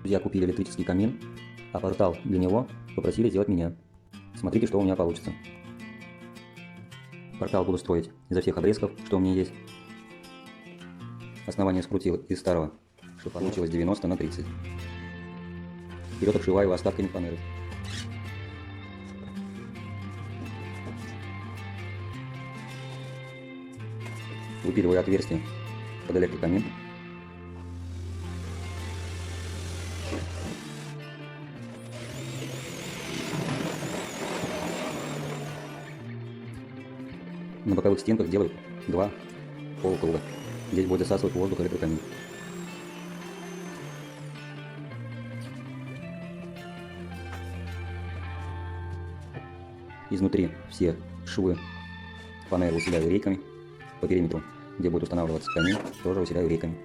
Друзья купили электрический камин, а портал для него попросили сделать меня. Смотрите, что у меня получится. Портал буду строить изо всех обрезков, что у меня есть. Основание скрутил из старого, чтобы получилось 90 на 30. Вперед обшиваю остатками фанеры. Выпиливаю отверстие под электрокамин. На боковых стенках делаю 2 полукруга. Здесь будет засасывать воздух электрокамин. Изнутри все швы фанеры усиляю рейками. По периметру, где будет устанавливаться камин, тоже усиляю рейками.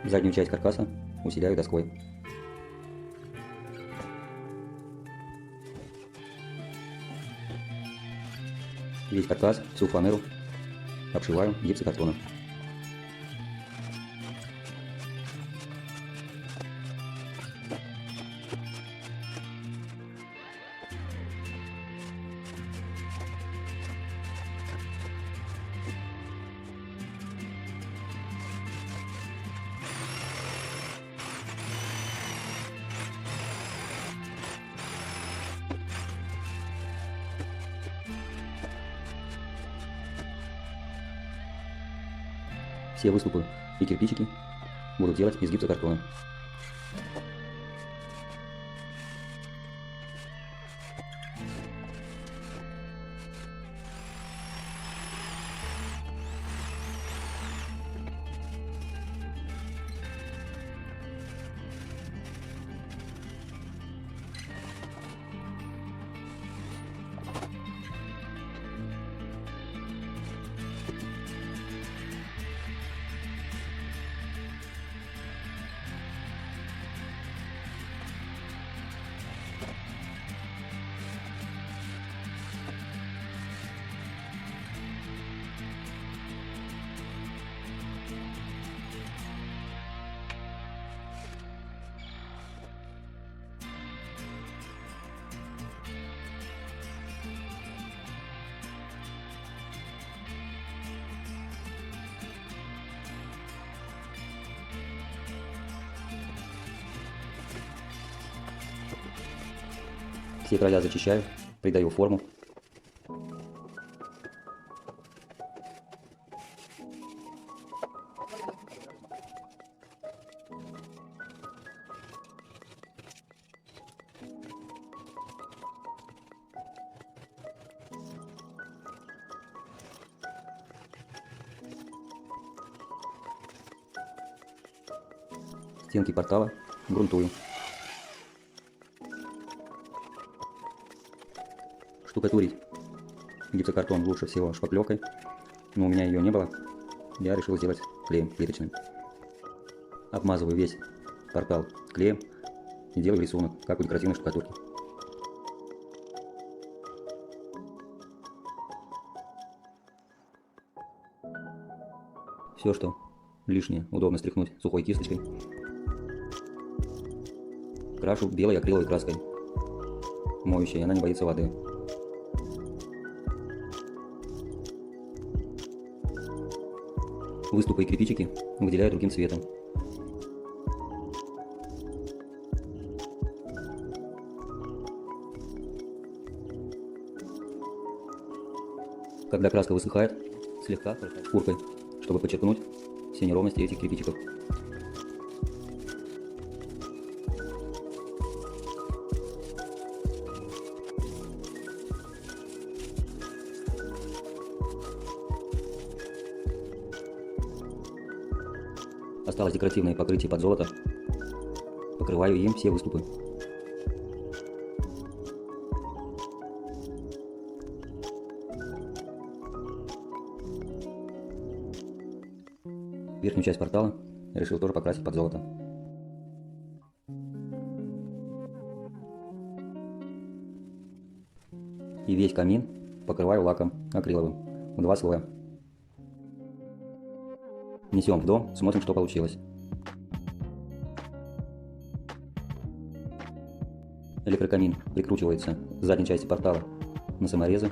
Заднюю часть каркаса усиляю доской. Весь каркас, всю фанеру обшиваю гипсокартоном. Все выступы и кирпичики буду делать из гипсокартона. Все края зачищаю, придаю форму. Стенки портала грунтую. Штукатурить гипсокартон лучше всего шпаклевкой, но у меня ее не было, я решил сделать клеем плиточным. Обмазываю весь портал клеем и делаю рисунок, как у декоративной штукатурки. Все, что лишнее, удобно стряхнуть сухой кисточкой. Крашу белой акриловой краской, моющей, она не боится воды. Выступы и кирпичики выделяю другим цветом. Когда краска высыхает, слегка шкуркой, чтобы подчеркнуть все неровности этих кирпичиков. Осталось декоративное покрытие под золото. Покрываю им все выступы. Верхнюю часть портала решил тоже покрасить под золото. И весь камин покрываю лаком акриловым в 2 слоя. Несем в дом, смотрим, что получилось. Электрокамин прикручивается с задней части портала на саморезы.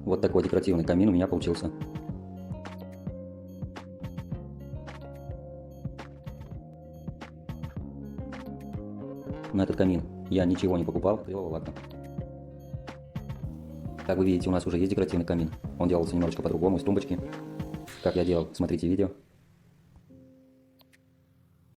Вот такой декоративный камин у меня получился. На этот камин я ничего не покупал, акрилового лака. Как вы видите, у нас уже есть декоративный камин. Он делался немножечко по-другому, из тумбочки. Как я делал, смотрите видео.